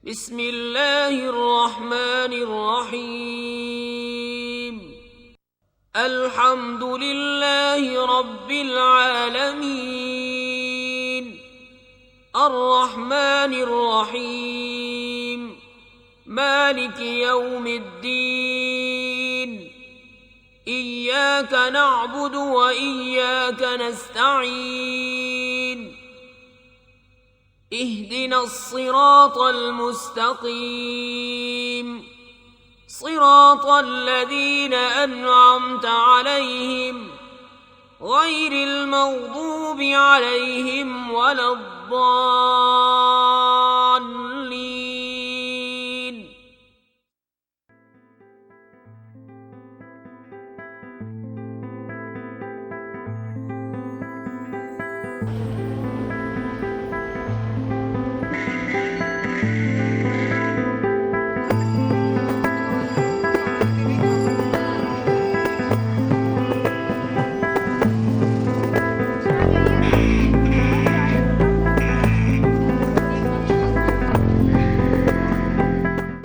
بسم الله الرحمن الرحيم الحمد لله رب العالمين الرحمن الرحيم مالك يوم الدين إياك نعبد وإياك نستعين اهدنا الصراط المستقيم صراط الذين أنعمت عليهم غير المغضوب عليهم ولا الضالين.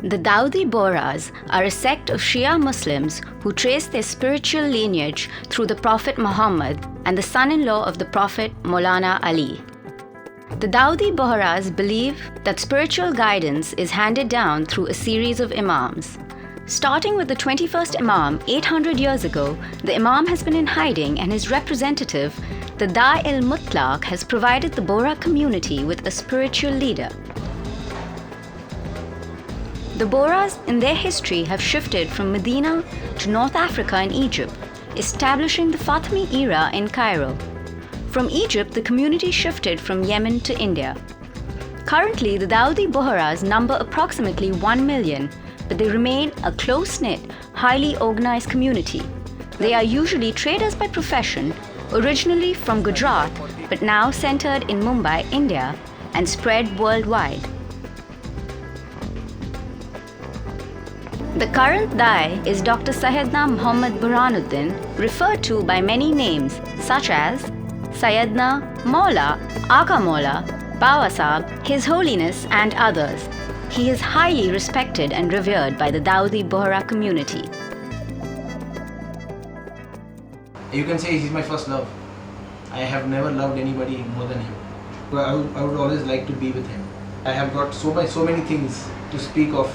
The Dawoodi Bohras are a sect of Shia Muslims who trace their spiritual lineage through the Prophet Muhammad and the son-in-law of the Prophet Maulana Ali. The Dawoodi Bohras believe that spiritual guidance is handed down through a series of imams. Starting with the 21st Imam 800 years ago, the Imam has been in hiding and his representative, the Da-il-Mutlaq, has provided the Bohra community with a spiritual leader. The Bohras in their history have shifted from Medina to North Africa and Egypt, establishing the Fatimi era in Cairo. From Egypt, the community shifted from Yemen to India. Currently, the Dawoodi Bohras number approximately 1 million, but they remain a close-knit, highly organized community. They are usually traders by profession, originally from Gujarat, but now centered in Mumbai, India, and spread worldwide. The current Dai is Dr. Sayyidna Muhammad Burhanuddin, referred to by many names such as Sayyidna, Maula, Aka Maula, Bawa Sahib, His Holiness, and others. He is highly respected and revered by the Dawoodi Bohra community. You can say he's my first love. I have never loved anybody more than him. I would always like to be with him. I have got so many things to speak of.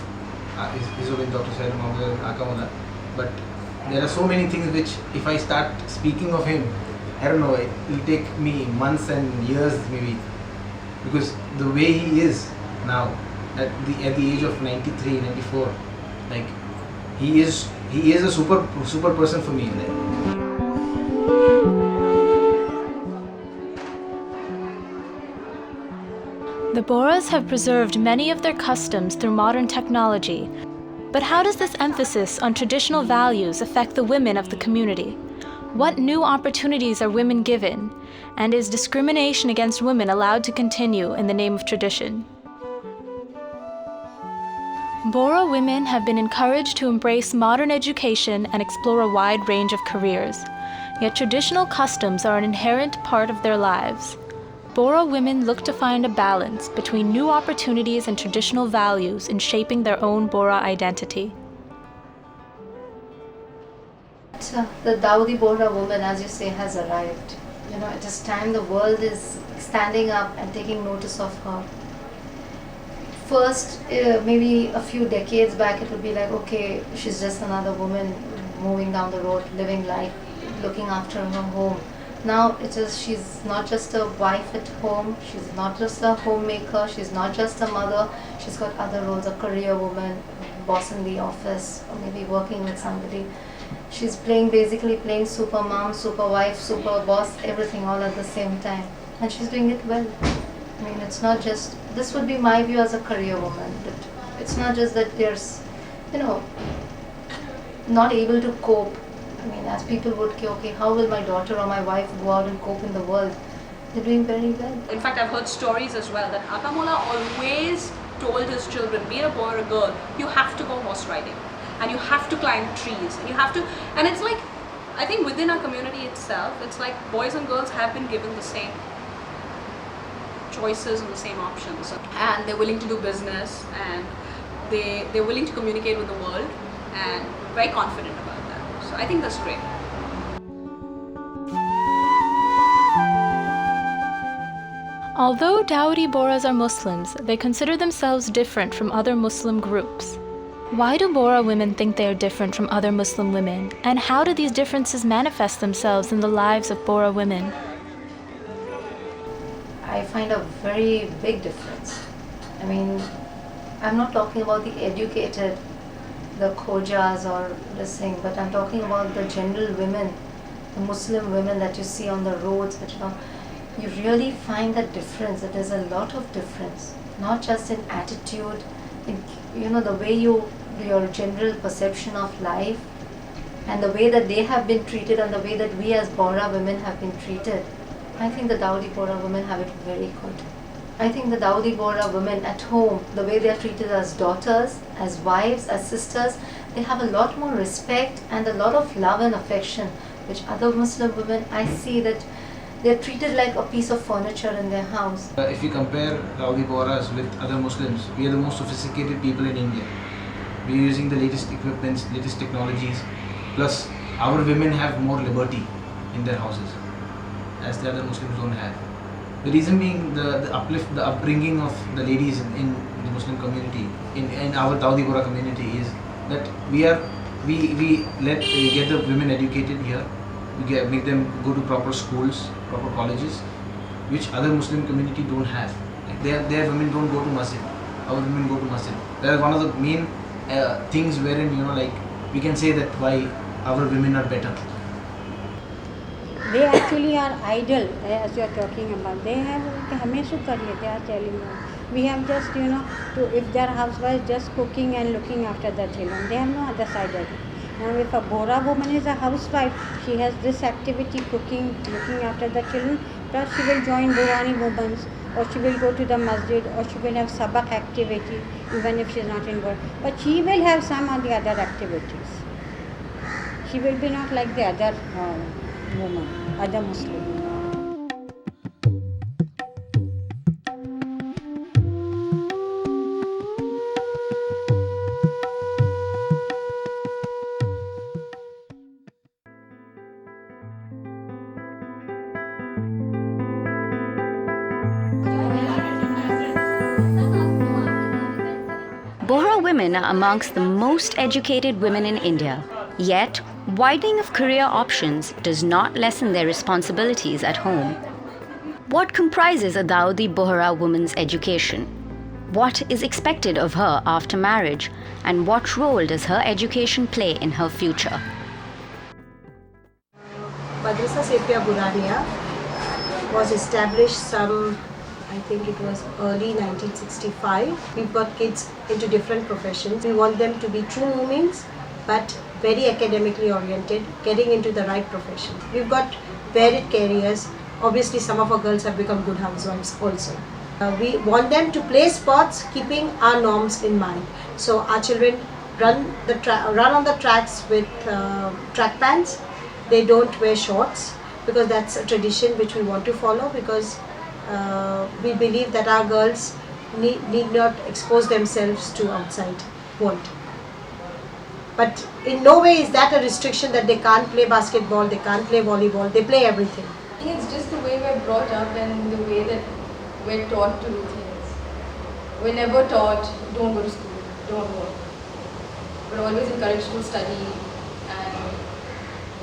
His Holiness Dr. Sayyid Muhammad Akamullah, but there are so many things which, if I start speaking of him, I don't know, it will take me months and years maybe, because the way he is now, at the age of 93, 94, like he is a super person for me. The Bohras have preserved many of their customs through modern technology. But how does this emphasis on traditional values affect the women of the community? What new opportunities are women given? And is discrimination against women allowed to continue in the name of tradition? Bohra women have been encouraged to embrace modern education and explore a wide range of careers. Yet traditional customs are an inherent part of their lives. Bohra women look to find a balance between new opportunities and traditional values in shaping their own Bohra identity. The Dawoodi Bohra woman, as you say, has arrived. It is time the world is standing up and taking notice of her. First, maybe a few decades back, it would be like, okay, she's just another woman moving down the road, living life, looking after her home. Now she's not just a wife at home, she's not just a homemaker, she's not just a mother, she's got other roles, a career woman, boss in the office, or maybe working with somebody. She's basically playing super mom, super wife, super boss, everything all at the same time. And she's doing it well. I mean, it's not just, this would be my view as a career woman, but it's not just that there's, not able to cope. I mean, as people would say, okay, how will my daughter or my wife go out and cope in the world? They're doing very well. In fact, I've heard stories as well that Akamullah always told his children, be a boy or a girl, you have to go horse riding and you have to climb trees and you have to, and it's like, I think within our community itself, it's like boys and girls have been given the same choices and the same options, and they're willing to do business, and they're willing to communicate with the world, and very confident about that. So I think that's great. Although Dawoodi Bohras are Muslims, they consider themselves different from other Muslim groups. Why do Bohra women think they are different from other Muslim women, and how do these differences manifest themselves in the lives of Bohra women? I find a very big difference. I mean, I'm not talking about the educated, the khojas or this thing, but I'm talking about the general women, the Muslim women that you see on the roads, you really find that difference, that there's a lot of difference, not just in attitude, in the way your general perception of life, and the way that they have been treated and the way that we as Bohra women have been treated. I think the Dawoodi Bohra women have it very good. I think the Dawoodi Bohra women at home, the way they are treated as daughters, as wives, as sisters, they have a lot more respect and a lot of love and affection, which other Muslim women, I see that they're treated like a piece of furniture in their house. If you compare Dawoodi Bohras with other Muslims, we are the most sophisticated people in India. We are using the latest equipments, latest technologies, plus our women have more liberty in their houses, as the other Muslims don't have. The reason being the upbringing of the ladies in the Muslim community, in our Dawoodi Bohra community, is that we get the women educated here. We make them go to proper schools, proper colleges, which other Muslim community don't have. Like their women don't go to masjid. Our women go to masjid. That is one of the main things wherein we can say that why our women are better. They actually are idle, as you are talking about. They have they are telling you. We have just if they are housewives, just cooking and looking after the children. They have no other side of it. Now, if a Bohra woman is a housewife, she has this activity, cooking, looking after the children, plus she will join Bohrani women's, or she will go to the masjid, or she will have sabak activity, even if she is not in Bohra. But she will have some of the other activities. She will be not like the other woman, other Muslim woman. Bohra women are amongst the most educated women in India. Yet, widening of career options does not lessen their responsibilities at home. What comprises a Dawoodi Bohra woman's education? What is expected of her after marriage? And what role does her education play in her future? Madrasa Sepia Burania was established I think it was early 1965. We've got kids into different professions. We want them to be true Mumins, but very academically oriented, getting into the right profession. We've got varied careers. Obviously, some of our girls have become good housewives also. We want them to play sports, keeping our norms in mind. So our children run on the tracks with track pants. They don't wear shorts because that's a tradition which we want to follow, because we believe that our girls need not expose themselves to outside world. But in no way is that a restriction that they can't play basketball, they can't play volleyball, they play everything. I think it's just the way we're brought up and the way that we're taught to do things. We're never taught, don't go to school, don't work. We're always encouraged to study and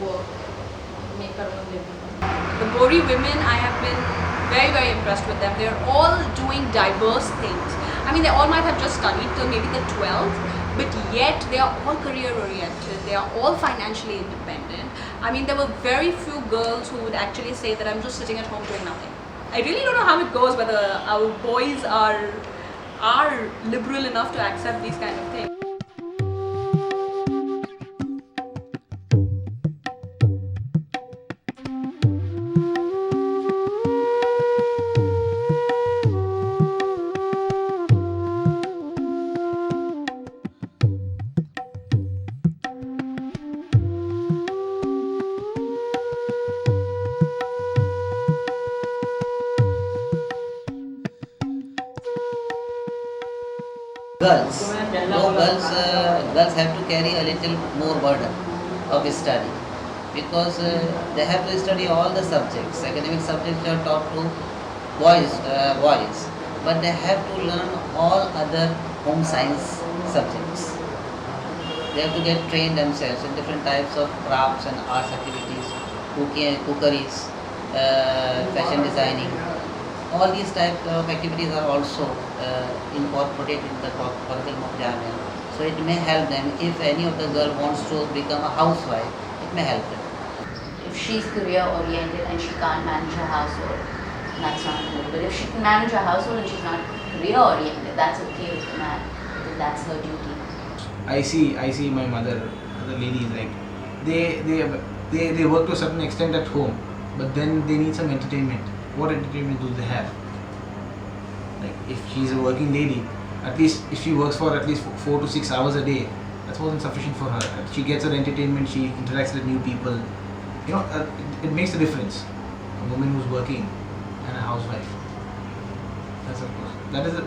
work, make our own living. The Bohri women, I have been very, very impressed with them. They're all doing diverse things. I mean, they all might have just studied till maybe the 12th, but yet they are all career oriented. They are all financially independent. I mean, there were very few girls who would actually say that I'm just sitting at home doing nothing. I really don't know how it goes, whether our boys are liberal enough to accept these kind of things. Girls, girls have to carry a little more burden of study because they have to study all the subjects. Academic subjects are taught to boys, but they have to learn all other home science subjects. They have to get trained themselves in different types of crafts and arts activities, cookeries, fashion designing. All these types of activities are also incorporated in the curriculum of Jamia. So it may help them if any of the girl wants to become a housewife. It may help them. If she's career oriented and she can't manage her household, that's not good. But if she can manage her household and she's not career oriented, that's okay with the man. That's her duty. I see my mother, other ladies, like they work to a certain extent at home, but then they need some entertainment. What entertainment do they have? Like if she's a working lady, at least if she works for at least 4 to 6 hours a day, that's more than sufficient for her. She gets her entertainment, she interacts with new people. You know, it makes a difference. A woman who's working and a housewife. That's of course.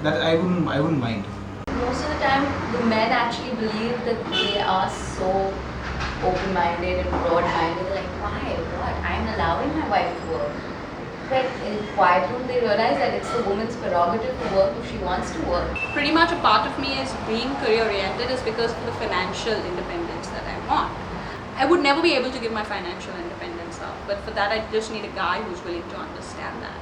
That I wouldn't mind. Most of the time, the men actually believe that they are so open-minded and broad-minded. They're like, why? What? I'm allowing my wife to work. But in quiet room, they realize that it's the woman's prerogative to work if she wants to work. Pretty much a part of me is being career oriented is because of the financial independence that I want. I would never be able to give my financial independence up, but for that I just need a guy who's willing to understand that.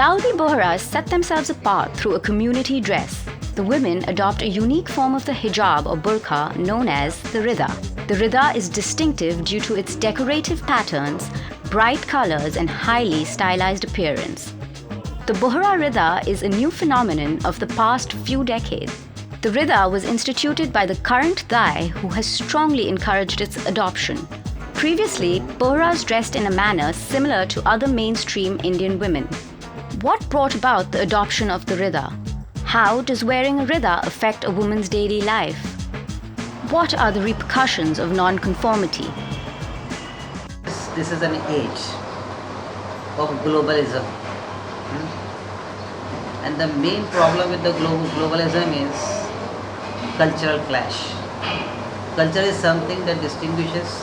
Dawoodi Bohras set themselves apart through a community dress. The women adopt a unique form of the hijab or burqa known as the rida. The rida is distinctive due to its decorative patterns, bright colors, and highly stylized appearance. The Bohra rida is a new phenomenon of the past few decades. The rida was instituted by the current Dai, who has strongly encouraged its adoption. Previously, Bohras dressed in a manner similar to other mainstream Indian women. What brought about the adoption of the rida? How does wearing a rida affect a woman's daily life? What are the repercussions of non-conformity? This is an age of globalism. And the main problem with the globalism is cultural clash. Culture is something that distinguishes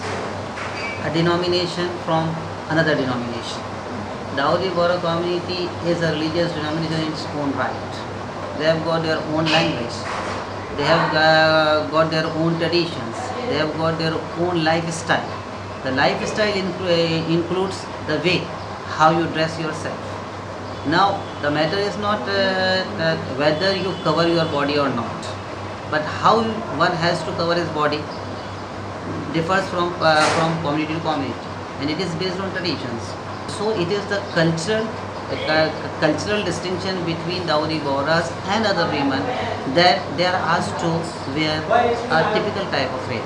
a denomination from another denomination. Dawoodi Bohra community is a religious denomination in its own right. They have got their own language. They have got their own traditions. They have got their own lifestyle. The lifestyle includes the way how you dress yourself. Now, the matter is not whether you cover your body or not, but how one has to cover his body differs from community to community, and it is based on traditions. So it is the cultural distinction between Dawoodi Bohras and other women that they are asked to wear a typical type of wear.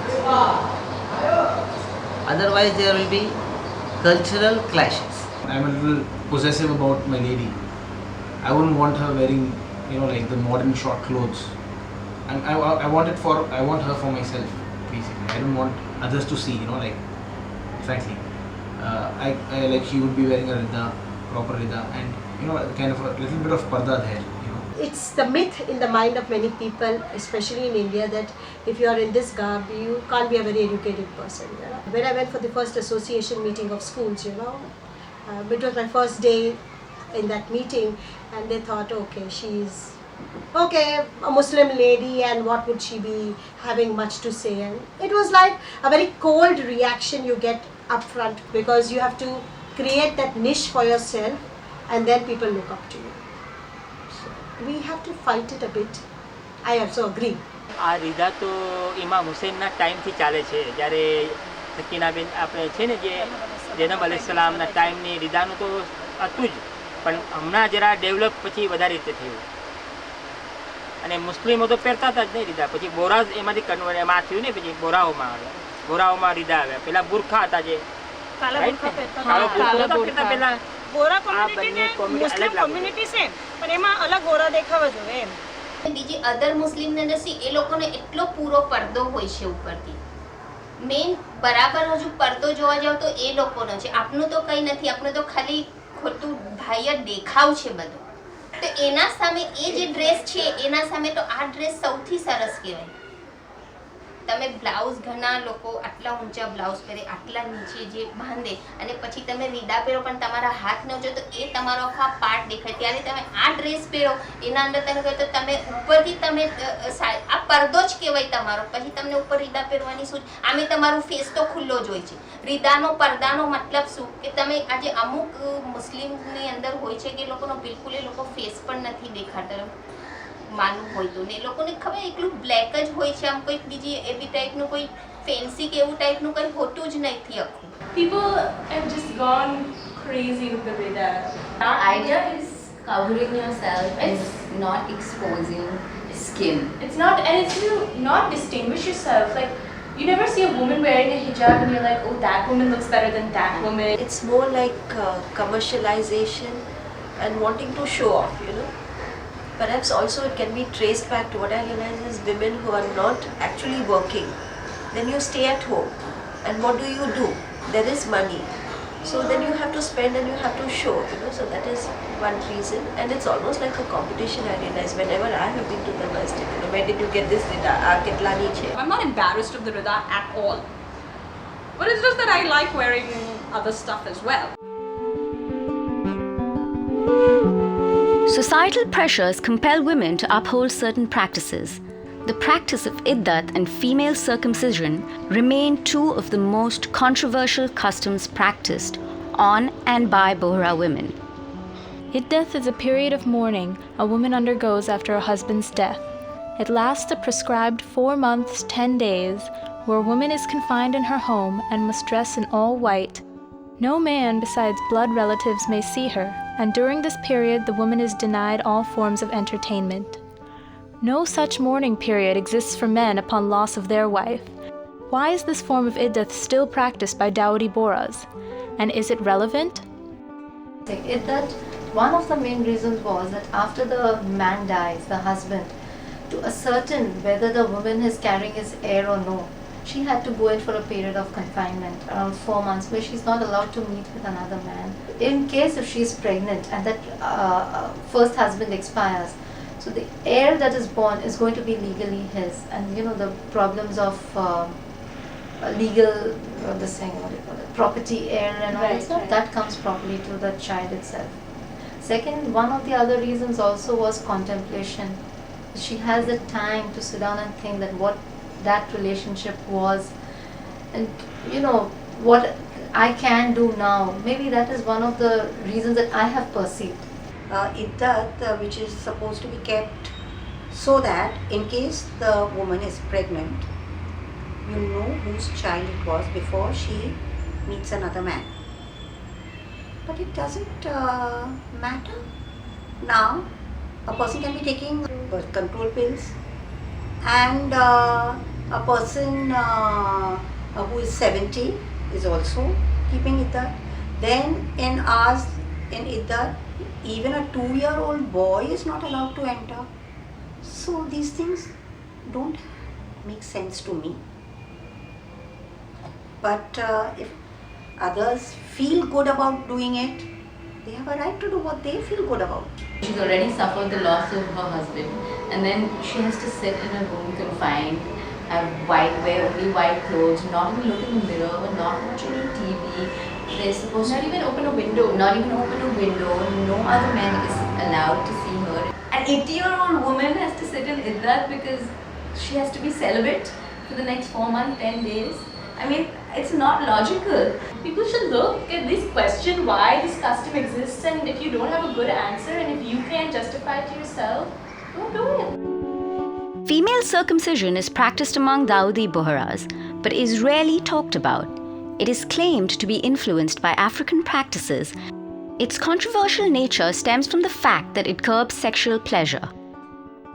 Otherwise, there will be cultural clashes. I'm a little possessive about my lady. I wouldn't want her wearing, like the modern short clothes. And I want her for myself, basically. I don't want others to see, frankly. I like she would be wearing a rida, proper rida, and kind of a little bit of parda there. It's the myth in the mind of many people, especially in India, that if you are in this garb, you can't be a very educated person. When I went for the first association meeting of schools, it was my first day in that meeting, and they thought, okay, she's a Muslim lady, and what would she be having much to say? And it was like a very cold reaction you get up front, because you have to create that niche for yourself, and then people look up to you. So we have to fight it a bit. I also agree. આ રીદા તો ઇમામ હુસૈનના ટાઈમથી ચાલે છે. જ્યારે સકીનાબેન આપણે છે ને જે જૈનબ અલૈહિસ્સલામના ટાઈમની રીદાનું તો હતું જ, પણ હમણાં જરા ડેવલપ પછી વધારે રીતે થયું. અને મુસ્લિમો તો પહેરતા હતા જ નહીં રીદા. પછી બોરાઝ એમાંથી કન્વર્ટ એમાં થયું ને, પછી બોરાઓમાં આવ્યા. બોરાઓમાં રીદા આવ્યા. પહેલાં બુરખા હતા જે કાળો બુરખો કરતા પહેલા ગોરા કોમ્યુનિટી ને મુસ્લિમ કોમ્યુનિટી સેમ પણ એમાં અલગ ગોરા દેખાવા જોઈએ એમ. બીજી અધર મુસ્લિમ ને નથી, એ લોકોને એટલો પૂરો પડદો હોય છે ઉપરથી. મેઇન બરાબર હજુ પડદો જોવા જાવ તો એ લોકોનો છે, આપનું તો કંઈ નથી, આપનું તો ખાલી ખોટું બાહ્ય દેખાવ છે બધો. તો એના સામે એ જે ડ્રેસ છે એના સામે તો આ ડ્રેસ સૌથી સરસ કહેવાય. તમે બ્લાઉઝ, ઘણા લોકો આટલા ઊંચા બ્લાઉઝ પહેરે, આટલા નીચે જે બાંધે અને પછી તમે રીડા પહેરો પણ તમારા હાથ ન જો તો એ તમારો આખા પાર્ટ દેખાય. ત્યારે તમે આ ડ્રેસ પહેરો એના અંદર તમે કહો તો તમે ઉપરથી તમે આ પડદો જ કહેવાય તમારો, પછી તમને ઉપર રીડા પહેરવાની શું, આમે તમારું ફેસ તો ખુલ્લો જ હોય છે. રીદાનો પડદાનો મતલબ શું કે તમે આજે અમુક મુસ્લિમની અંદર હોય છે કે એ લોકોનો બિલકુલ એ લોકો ફેસ પણ નથી દેખાતા માનવું હોય તો, ને એ લોકોને ખબર એકલું બ્લેક જ હોય છે, આમ કોઈ બીજી એવી ટાઈપનું કોઈ ફેન્સી કે એવું ટાઈપનું કંઈ હોતું જ નથી આખું. People have just gone crazy with the rida. The idea is covering yourself and not exposing skin. It's not, and it's to not distinguish yourself. Like, you never see a woman wearing a hijab and you're like, oh, that woman looks better than that woman. It's more like commercialization and wanting to show off, you know. Perhaps also it can be traced back to what I realize is women who are not actually working. Then you stay at home, and what do? There is money, so then you have to spend and you have to show, you know. So that is one reason, and it's almost like a competition. I realize whenever I have been to the masjid, you know, where did you get this rida? Kitla niche? I'm not embarrassed of the rida at all, but it's just that I like wearing other stuff as well. Societal pressures compel women to uphold certain practices. The practice of iddat and female circumcision remain two of the most controversial customs practiced on and by Bohra women. Iddat is a period of mourning a woman undergoes after a husband's death. It lasts a prescribed 4 months, 10 days, where a woman is confined in her home and must dress in all white. No man besides blood relatives may see her, and during this period the woman is denied all forms of entertainment. No such mourning period exists for men upon loss of their wife. Why is this form of iddat still practiced by Dawoodi Bohras? And is it relevant? Iddat, one of the main reasons was that after the man dies, the husband, to ascertain whether the woman is carrying his heir or no, she had to go in for a period of confinement, around 4 months, where she's not allowed to meet with another man. In case if she's pregnant and that first husband expires, so the heir that is born is going to be legally his. And you know, the problems of legal, this thing, what do you call it, property heir and all that stuff, that comes properly to the child itself. Second, one of the other reasons also was contemplation. She has the time to sit down and think that what that relationship was, and you know what I can do now. Maybe that is one of the reasons that I have perceived. Iddat, which is supposed to be kept so that in case the woman is pregnant, you know whose child it was before she meets another man. But it doesn't matter. Now a person can be taking birth control pills, and a person who is 70 is also keeping iddat. Then in ours, in iddat, even a 2-year-old boy is not allowed to enter. So these things don't make sense to me. But if others feel good about doing it, they have a right to do what they feel good about. She's already suffered the loss of her husband, and then she has to sit in a room confined, wear only white clothes, not even look in the mirror, not watch any TV. They're supposed not to even open a window. Not even open a window. No other man is allowed to see her. An 80-year-old woman has to sit in iddat because she has to be celibate for the next 4 months, 10 days. I mean, it's not logical. People should look at this, question why this custom exists, and if you don't have a good answer and if you can't justify it to yourself, don't do it. Female circumcision is practiced among Dawoodi Bohras, but is rarely talked about. It is claimed to be influenced by African practices. Its controversial nature stems from the fact that it curbs sexual pleasure.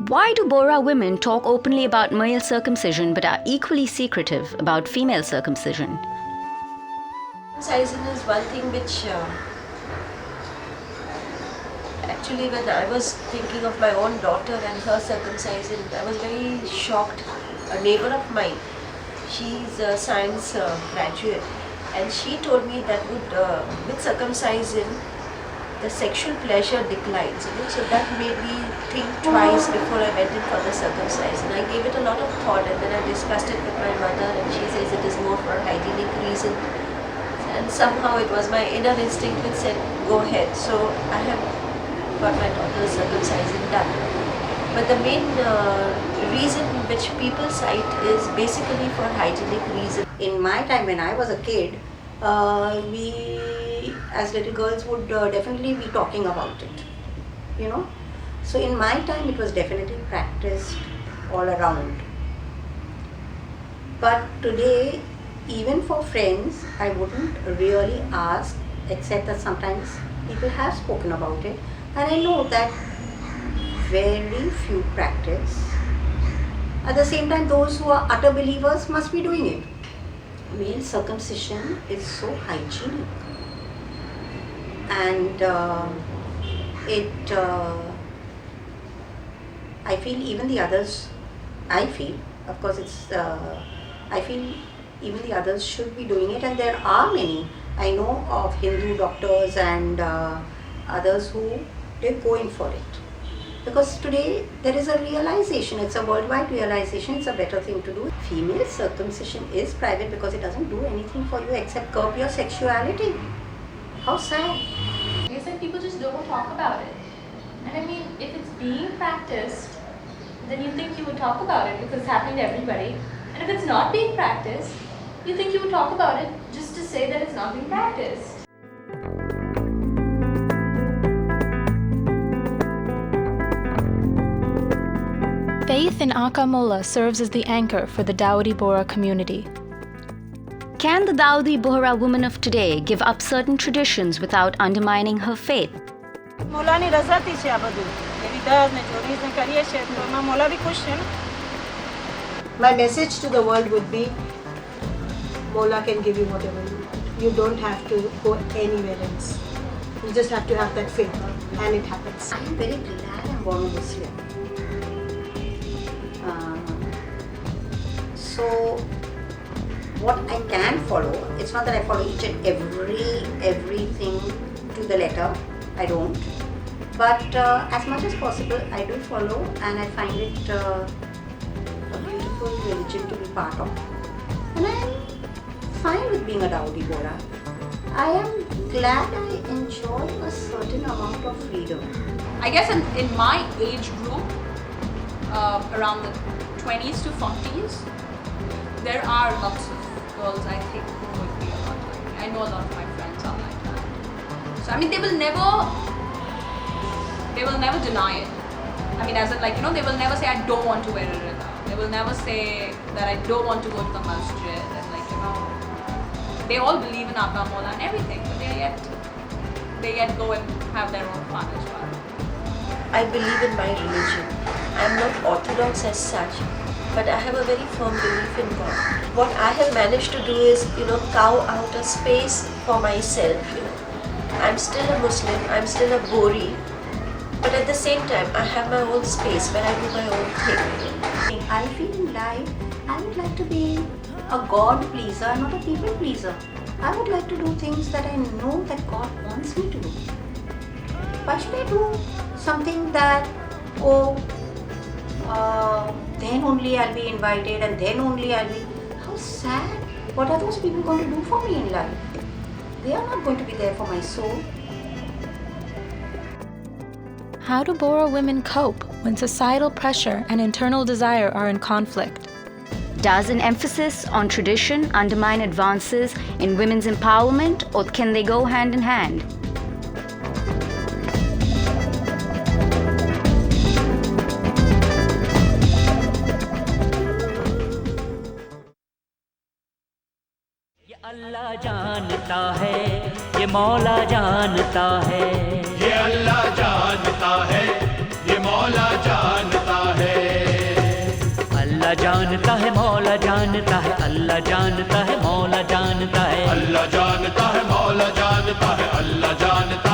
Why do Bohra women talk openly about male circumcision but are equally secretive about female circumcision? Circumcision is one thing which actually when I was thinking of my own daughter and her circumcision, I was very shocked. A neighbor of mine, she's a science graduate, and she told me that with circumcision, the sexual pleasure declines. So that made me think twice before I went in for the circumcision. I gave it a lot of thought, and then I discussed it with my mother, and she says it is more for hygienic reason. And somehow it was my inner instinct which said, go ahead. So I have got my daughter's circumcision done. But the main reason which people cite is basically for hygienic reasons. In my time when I was a kid, we as little girls would definitely be talking about it, you know. So in my time it was definitely practiced all around. But today, even for friends, I wouldn't really ask, except that sometimes people have spoken about it, and I know that very few practice. At the same time, those who are utter believers must be doing it. Male circumcision is so hygienic, and I feel even the others, I feel even the others should be doing it, and there are many. I know of Hindu doctors and others who did go in for it. Because today there is a realization, it's a worldwide realization, it's a better thing to do. Female circumcision is private because it doesn't do anything for you except curb your sexuality. How sad. You said people just don't talk about it. And I mean, if it's being practiced, then you think you would talk about it because it's happening to everybody. And if it's not being practiced, you think you would talk about it just to say that it's not being practiced. Faith in Aka Mullah serves as the anchor for the Dawoodi Bohra community. Can the Dawoodi Bohra woman of today give up certain traditions without undermining her faith? મોલાની રજાતી છે આ બધું એ વિદાત ને ચોરીસ ને કરીએ છે તો એમાં મોલા બી ખુશ છે ને. My message to the world would be, Mola can give you whatever you want. You don't have to go anywhere else. You just have to have that faith, and it happens. I am very glad I'm born a Muslim. So what I can follow, it's not that I follow each and everything to the letter, I don't, but as much as possible I do follow, and I find it a beautiful religion to be part of, and I am fine with being a Dawoodi Bohra. I am glad I enjoy a certain amount of freedom. I guess in my age group, around the 20s to 40s, there are lots of girls I think who would be a lot like me. I know a lot of my friends are like that. So I mean, they will never deny it. I mean, as in, like, you know, they will never say I don't want to wear a rida. They will never say that I don't want to go to the masjid, and, like, you know, they all believe in Aka Mullah and everything, but they yet go and have their own fun as well. I believe in my religion. I'm not orthodox as such, but I have a very firm belief in God. What I have managed to do is, you know, carve out a space for myself. You know, I'm still a Muslim, I'm still a Bohri, but at the same time, I have my own space where I do my own thing. I feel in life, I would like to be a God pleaser, not a people pleaser. I would like to do things that I know that God wants me to do. Why should I do something that, then only I'll be invited and then only I'll be... How sad. What are those people going to do for me in life? They are not going to be there for my soul. How do Bohra women cope when societal pressure and internal desire are in conflict? Does an emphasis on tradition undermine advances in women's empowerment, or can they go hand in hand? अल्लाह जानता है, ये मौला जानता है, ये अल्लाह जानता है, ये मौला जानता है। अल्लाह जानता है मौला जानता है, अल्लाह जानता है मौला जानता है, अल्लाह जानता है मौला जानता है, अल्लाह जानता